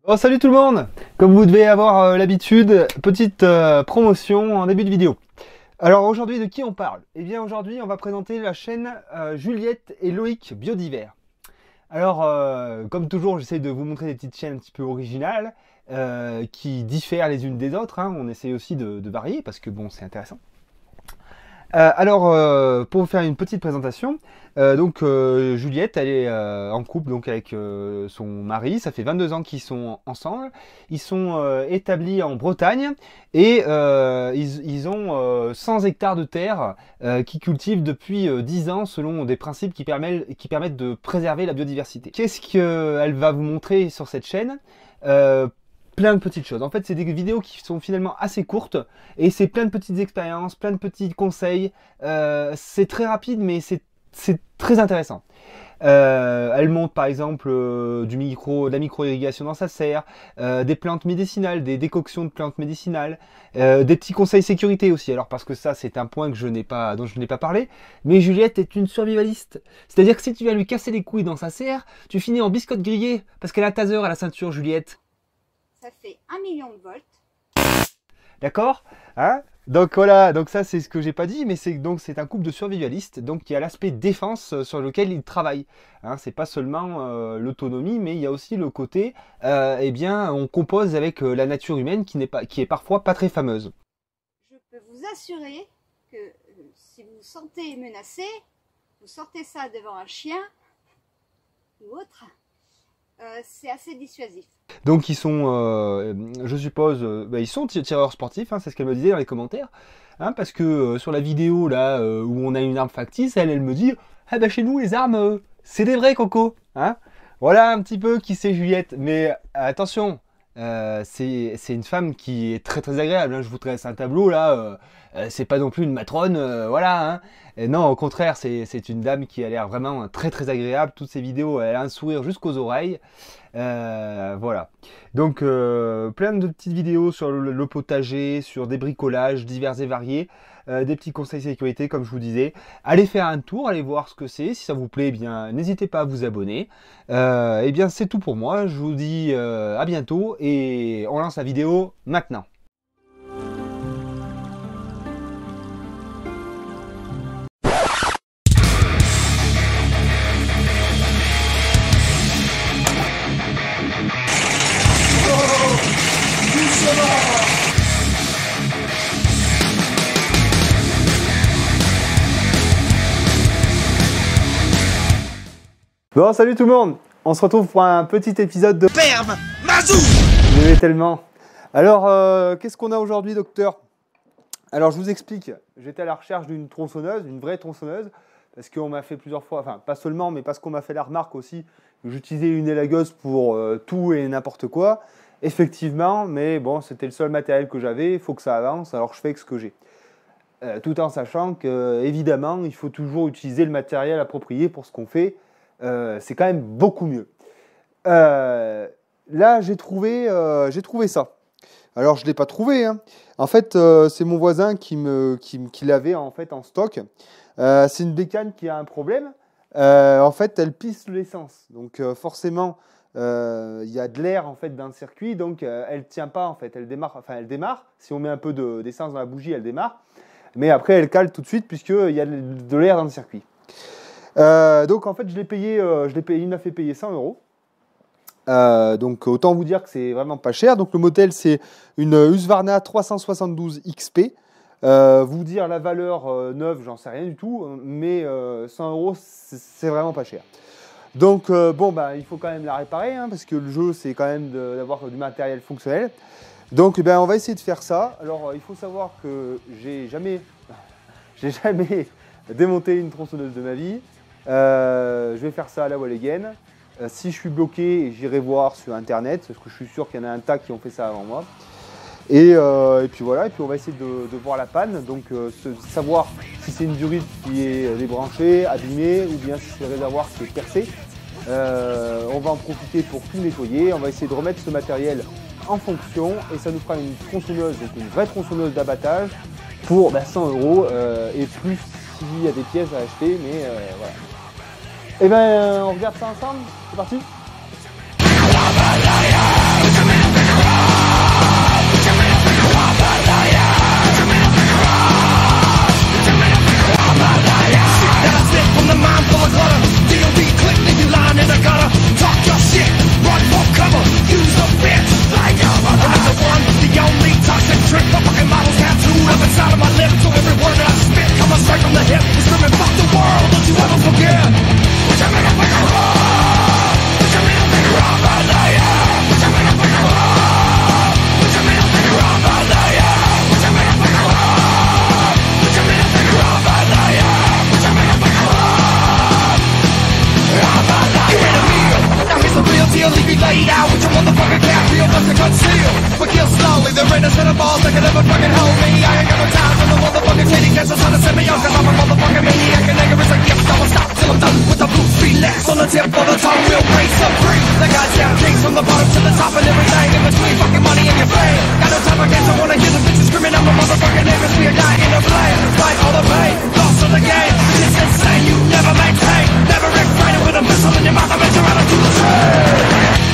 Oh, salut tout le monde! Comme vous devez avoir l'habitude, petite promotion en début de vidéo. Alors aujourd'hui, de qui on parle? Eh bien aujourd'hui, on va présenter la chaîne Juliette et Loïc Biodivers. Alors, comme toujours, j'essaie de vous montrer des petites chaînes un petit peu originales qui diffèrent les unes des autres. Hein. On essaie aussi de varier parce que bon, c'est intéressant. Pour vous faire une petite présentation, Juliette, elle est en couple donc avec son mari. Ça fait 22 ans qu'ils sont ensemble. Ils sont établis en Bretagne et ils ont 100 hectares de terre qu'ils cultivent depuis 10 ans selon des principes qui permettent de préserver la biodiversité. Qu'est-ce qu'elle va vous montrer sur cette chaîne? Plein de petites choses. En fait, c'est des vidéos qui sont finalement assez courtes et c'est plein de petites expériences, plein de petits conseils. C'est très rapide, mais c'est très intéressant. Elle montre par exemple de la micro-irrigation dans sa serre, des plantes médicinales, des décoctions de plantes médicinales, des petits conseils sécurité aussi. Alors parce que ça, c'est un point que dont je n'ai pas parlé. Mais Juliette est une survivaliste. C'est-à-dire que si tu viens lui casser les couilles dans sa serre, tu finis en biscotte grillée parce qu'elle a un taser à la ceinture, Juliette. Ça fait 1 million de volts. D'accord, hein? Donc voilà, donc ça c'est ce que j'ai pas dit, mais c'est un couple de survivalistes, donc il y a l'aspect défense sur lequel ils travaillent. Hein, c'est pas seulement l'autonomie, mais il y a aussi le côté, eh bien, on compose avec la nature humaine qui est parfois pas très fameuse. Je peux vous assurer que si vous vous sentez menacé, vous sortez ça devant un chien ou autre, c'est assez dissuasif. Donc ils sont, je suppose, ils sont tireurs sportifs, hein, c'est ce qu'elle me disait dans les commentaires, hein, parce que sur la vidéo là où on a une arme factice, elle me dit, ah bah chez nous les armes, c'est des vrais Coco, hein. Voilà un petit peu qui c'est Juliette, mais attention, c'est une femme qui est très très agréable, hein. Je vous dresse un tableau là, c'est pas non plus une matrone, voilà, hein. Et non, au contraire, c'est une dame qui a l'air vraiment très très agréable. Toutes ses vidéos, elle a un sourire jusqu'aux oreilles. Voilà. Donc, plein de petites vidéos sur le potager, sur des bricolages divers et variés, des petits conseils sécurité, comme je vous disais. Allez faire un tour, allez voir ce que c'est. Si ça vous plaît, eh bien, n'hésitez pas à vous abonner. Eh bien, c'est tout pour moi. Je vous dis à bientôt et on lance la vidéo maintenant. Bon, salut tout le monde. On se retrouve pour un petit épisode de Perme Mazou. Je l'aimais tellement. Alors, qu'est-ce qu'on a aujourd'hui, docteur? Alors, je vous explique. J'étais à la recherche d'une tronçonneuse, une vraie tronçonneuse, parce qu'on m'a fait plusieurs fois, enfin, pas seulement, mais parce qu'on m'a fait la remarque aussi, que j'utilisais une élagueuse pour tout et n'importe quoi. Effectivement, mais bon, c'était le seul matériel que j'avais, il faut que ça avance, alors je fais avec ce que j'ai. Tout en sachant que, évidemment, il faut toujours utiliser le matériel approprié pour ce qu'on fait. C'est quand même beaucoup mieux. Là, j'ai trouvé ça. Alors, je ne l'ai pas trouvé. Hein. En fait, c'est mon voisin qui l'avait en fait en stock. C'est une bécane qui a un problème. En fait, elle pisse l'essence. Donc, forcément, il y a de l'air en fait dans le circuit. Donc, elle ne tient pas en fait. Elle démarre. Si on met un peu d'essence dans la bougie, elle démarre. Mais après, elle cale tout de suite puisqu'il y a de l'air dans le circuit. Donc en fait, il m'a fait payer 100 €. Donc autant vous dire que c'est vraiment pas cher. Donc le modèle c'est une Husqvarna 372 XP. Vous dire la valeur neuve, j'en sais rien du tout, mais 100 € c'est vraiment pas cher. Donc bon bah il faut quand même la réparer hein, parce que le jeu c'est quand même d'avoir du matériel fonctionnel. Donc on va essayer de faire ça. Alors il faut savoir que j'ai jamais démonté une tronçonneuse de ma vie. Je vais faire ça à la wall again. Si je suis bloqué, j'irai voir sur internet, parce que je suis sûr qu'il y en a un tas qui ont fait ça avant moi. Et puis voilà, et puis on va essayer de voir la panne, donc savoir si c'est une durite qui est débranchée, abîmée, ou bien si c'est le réservoir qui est percé. On va en profiter pour tout nettoyer, on va essayer de remettre ce matériel en fonction, et ça nous fera une tronçonneuse, donc une vraie tronçonneuse d'abattage, pour 100 €, et plus s'il y a des pièces à acheter, mais voilà. Et on regarde ça ensemble, c'est parti. motherfucking hold me. I ain't got no time for the motherfucking city cancels trying to send me off, cause I'm a motherfucking maniac. And nigga is like, yep, I won't stop till I'm done with the boots, relax. On the tip of the tongue, we'll race supreme. The goddamn kings from the bottom to the top and everything in between, fucking money and your fame. Got no time, I guess I wanna hear the bitches screaming out my motherfucking name as we are dying in a flame. Fight all the pain, lost of the game. It's insane, you never maintain. Never refrain with a pistol in your mouth, I bet you're out of the train.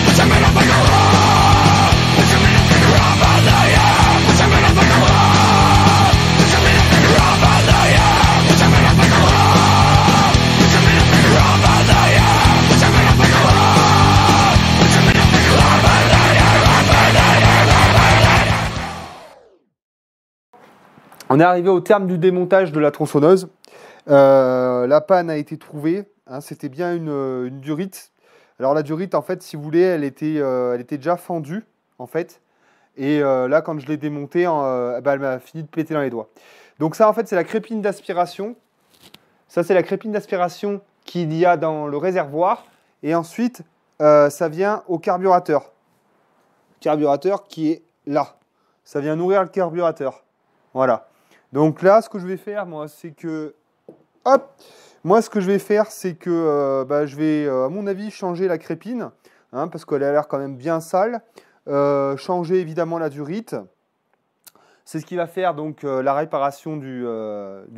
Put your man up like a rock. Put your man up like a rock by the air. Put your man up like a rock. Put your man up like a rock by the air. Put your man up like a rock. Put your man up like a rock by the air. Put your man up like a rock. Put your man up like a rock by the air. Rock by the air. Rock by the air. On est arrivé au terme du démontage de la tronçonneuse. La panne a été trouvée. Hein, c'était bien une durite. Alors la durite, en fait, si vous voulez, elle était déjà fendue, en fait. Et là, quand je l'ai démontée, elle m'a fini de péter dans les doigts. Donc ça, en fait, c'est la crépine d'aspiration. Ça, c'est la crépine d'aspiration qu'il y a dans le réservoir. Et ensuite, ça vient au carburateur. Le carburateur qui est là. Ça vient nourrir le carburateur. Voilà. Donc là, ce que je vais faire, moi, c'est que... Hop! Moi, ce que je vais faire, c'est que je vais, à mon avis, changer la crépine, hein, parce qu'elle a l'air quand même bien sale. Changer évidemment la durite. C'est ce qui va faire donc la réparation du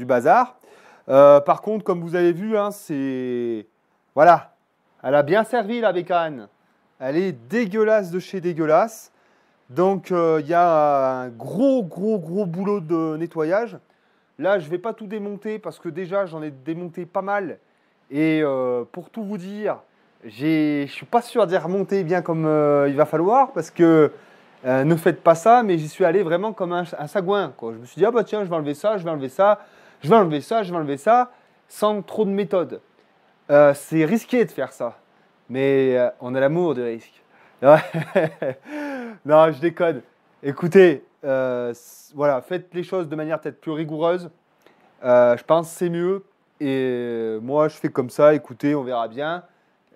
bazar. Par contre, comme vous avez vu, hein, c'est... Voilà. Elle a bien servi, la bécane. Elle est dégueulasse de chez dégueulasse. Donc, il y a un gros boulot de nettoyage. Là, je ne vais pas tout démonter parce que déjà, j'en ai démonté pas mal. Et pour tout vous dire, je ne suis pas sûr d'y remonter bien comme il va falloir parce que ne faites pas ça, mais j'y suis allé vraiment comme un sagouin, quoi. Je me suis dit, ah bah tiens, je vais enlever ça, je vais enlever ça, je vais enlever ça, je vais enlever ça, sans trop de méthode. C'est risqué de faire ça, mais on a l'amour du risque. Non, je déconne. Écoutez, voilà, faites les choses de manière peut-être plus rigoureuse. Je pense que c'est mieux. Et moi, je fais comme ça. Écoutez, on verra bien.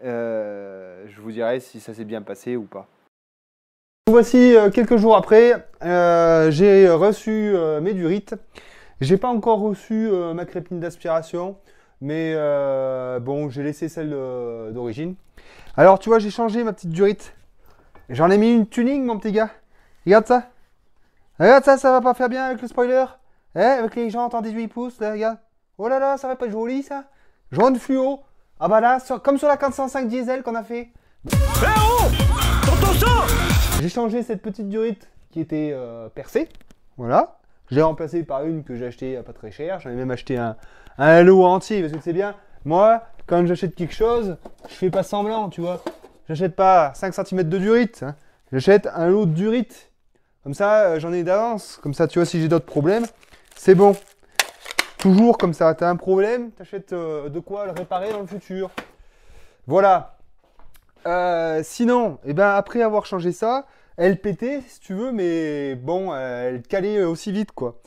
Je vous dirai si ça s'est bien passé ou pas. Voici quelques jours après. J'ai reçu mes durites. J'ai pas encore reçu ma crépine d'aspiration. Mais bon, j'ai laissé celle d'origine. Alors, tu vois, j'ai changé ma petite durite. J'en ai mis une tuning, mon petit gars. Regarde ça. Regarde ça, ça va pas faire bien avec le spoiler. Avec les jantes en 18 pouces, là, regarde. Oh là là, ça va pas être joli, ça. Jaune fluo. Ah bah là, comme sur la 405 diesel qu'on a fait. T'entends ça? J'ai changé cette petite durite qui était percée. Voilà. Je l'ai remplacée par une que j'ai achetée pas très cher. J'en ai même acheté un lot entier, parce que c'est bien. Moi, quand j'achète quelque chose, je fais pas semblant, tu vois. J'achète pas 5 cm de durite. Hein. J'achète un lot de durite. Comme ça, j'en ai d'avance. Comme ça, tu vois, si j'ai d'autres problèmes, c'est bon. Toujours comme ça, tu as un problème, tu achètes de quoi le réparer dans le futur. Voilà. Sinon, eh ben, après avoir changé ça, elle pétait, si tu veux, mais bon, elle calait aussi vite, quoi.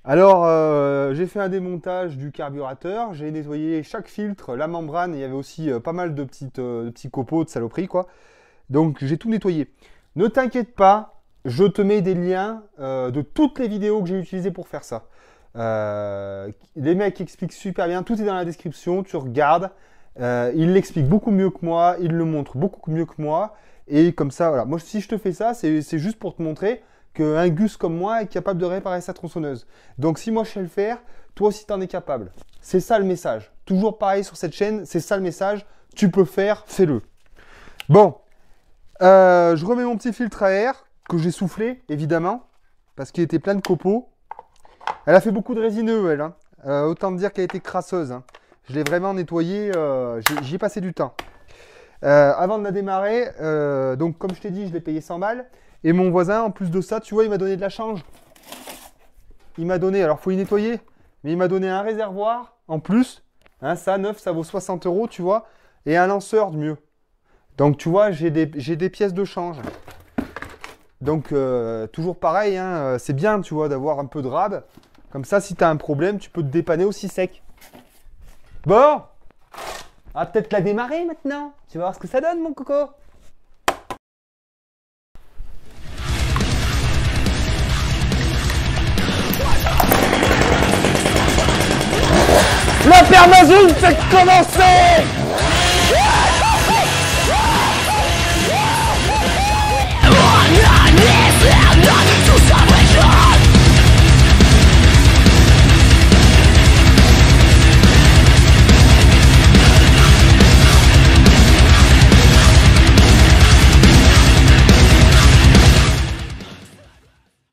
Alors, j'ai fait un démontage du carburateur, j'ai nettoyé chaque filtre, la membrane, il y avait aussi pas mal de petits copeaux de saloperie, quoi. Donc, j'ai tout nettoyé. Ne t'inquiète pas, je te mets des liens de toutes les vidéos que j'ai utilisées pour faire ça. Les mecs expliquent super bien, tout est dans la description, tu regardes. Ils l'expliquent beaucoup mieux que moi, ils le montrent beaucoup mieux que moi. Et comme ça, voilà. Moi, si je te fais ça, c'est juste pour te montrer qu'un gus comme moi est capable de réparer sa tronçonneuse. Donc, si moi je sais le faire, toi aussi tu en es capable. C'est ça le message. Toujours pareil sur cette chaîne, c'est ça le message. Tu peux faire, fais-le. Bon, je remets mon petit filtre à air que j'ai soufflé, évidemment, parce qu'il était plein de copeaux. Elle a fait beaucoup de résineux, elle. Hein. Autant dire qu'elle a été crasseuse. Hein. Je l'ai vraiment nettoyée, j'y ai passé du temps. Avant de la démarrer, donc comme je t'ai dit, je l'ai payé 100 balles. Et mon voisin, en plus de ça, tu vois, il m'a donné de la change. Il m'a donné, alors il faut y nettoyer, mais il m'a donné un réservoir en plus. Hein, ça, neuf, ça vaut 60 €, tu vois. Et un lanceur de mieux. Donc, tu vois, j'ai des pièces de change. Donc, toujours pareil, hein, c'est bien, tu vois, d'avoir un peu de rab. Comme ça, si tu as un problème, tu peux te dépanner aussi sec. Bon, on va peut-être la démarrer maintenant. Tu vas voir ce que ça donne, mon coco. film, c'est commencé!